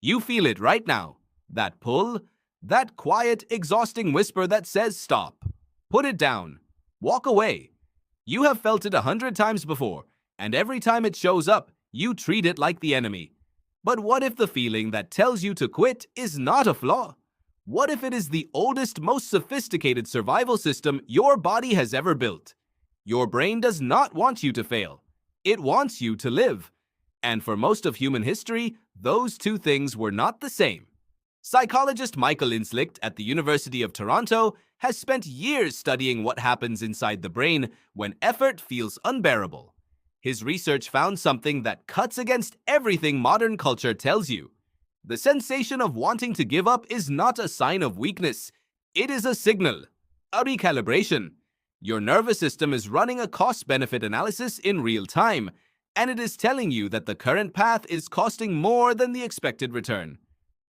You feel it right now. That pull, that quiet, exhausting whisper that says stop. Put it down. Walk away. You have felt it 100 times before, and every time it shows up, you treat it like the enemy. But what if the feeling that tells you to quit is not a flaw? What if it is the oldest, most sophisticated survival system your body has ever built? Your brain does not want you to fail. It wants you to live. And for most of human history, those two things were not the same. Psychologist Michael Inzlicht at the University of Toronto has spent years studying what happens inside the brain when effort feels unbearable. His research found something that cuts against everything modern culture tells you. The sensation of wanting to give up is not a sign of weakness. It is a signal, a recalibration. Your nervous system is running a cost-benefit analysis in real time, and it is telling you that the current path is costing more than the expected return.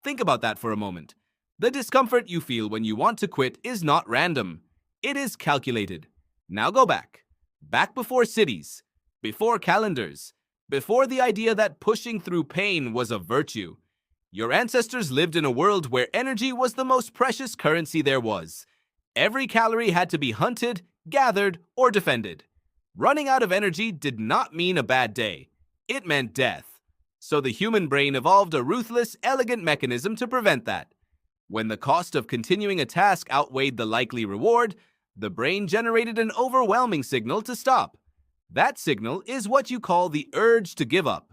Think about that for a moment. The discomfort you feel when you want to quit is not random. It is calculated. Now go back. Back before cities, before calendars, before the idea that pushing through pain was a virtue. Your ancestors lived in a world where energy was the most precious currency there was. Every calorie had to be hunted, gathered, or defended. Running out of energy did not mean a bad day. It meant death. So the human brain evolved a ruthless, elegant mechanism to prevent that. When the cost of continuing a task outweighed the likely reward, the brain generated an overwhelming signal to stop. That signal is what you call the urge to give up.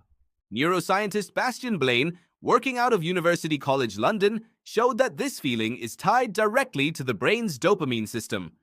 Neuroscientist Bastien Blain, working out of University College London, showed that this feeling is tied directly to the brain's dopamine system.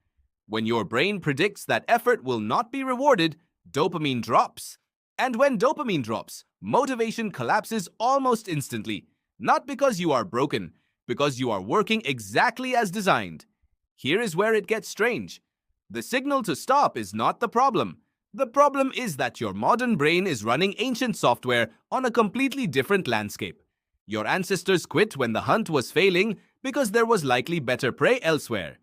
When your brain predicts that effort will not be rewarded, dopamine drops. And when dopamine drops, motivation collapses almost instantly, not because you are broken, because you are working exactly as designed. Here is where it gets strange. The signal to stop is not the problem. The problem is that your modern brain is running ancient software on a completely different landscape. Your ancestors quit when the hunt was failing because there was likely better prey elsewhere.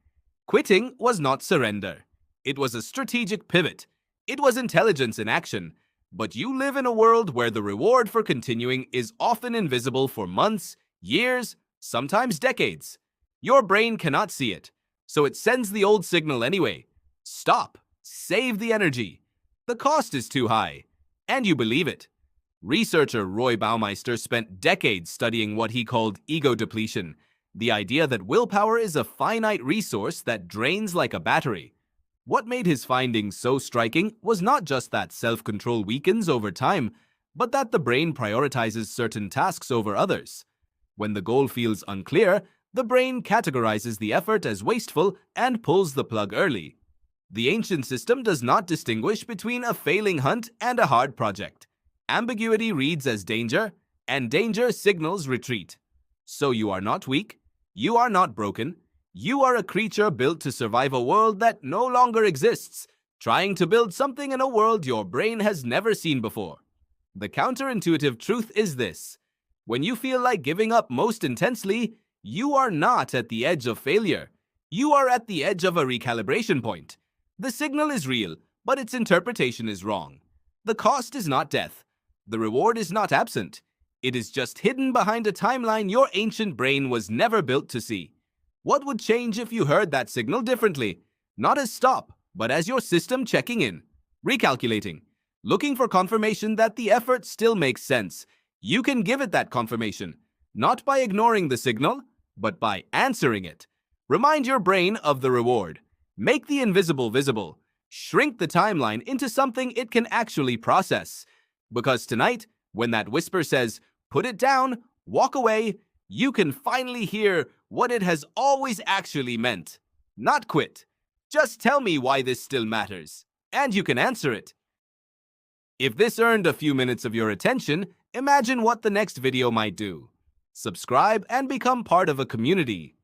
Quitting was not surrender. It was a strategic pivot. It was intelligence in action. But you live in a world where the reward for continuing is often invisible for months, years, sometimes decades. Your brain cannot see it, so it sends the old signal anyway. Stop. Save the energy. The cost is too high. And you believe it. Researcher Roy Baumeister spent decades studying what he called ego depletion, the idea that willpower is a finite resource that drains like a battery. What made his findings so striking was not just that self-control weakens over time, but that the brain prioritizes certain tasks over others. When the goal feels unclear, the brain categorizes the effort as wasteful and pulls the plug early. The ancient system does not distinguish between a failing hunt and a hard project. Ambiguity reads as danger, and danger signals retreat. So you are not weak, you are not broken, you are a creature built to survive a world that no longer exists, trying to build something in a world your brain has never seen before. The counterintuitive truth is this: when you feel like giving up most intensely, you are not at the edge of failure. You are at the edge of a recalibration point. The signal is real, but its interpretation is wrong. The cost is not death. The reward is not absent. It is just hidden behind a timeline your ancient brain was never built to see. What would change if you heard that signal differently? Not as stop, but as your system checking in, recalculating, looking for confirmation that the effort still makes sense. You can give it that confirmation, not by ignoring the signal, but by answering it. Remind your brain of the reward. Make the invisible visible. Shrink the timeline into something it can actually process. Because tonight, when that whisper says, "Put it down, walk away," you can finally hear what it has always actually meant. Not quit. Just tell me why this still matters, and you can answer it. If this earned a few minutes of your attention, imagine what the next video might do. Subscribe and become part of a community.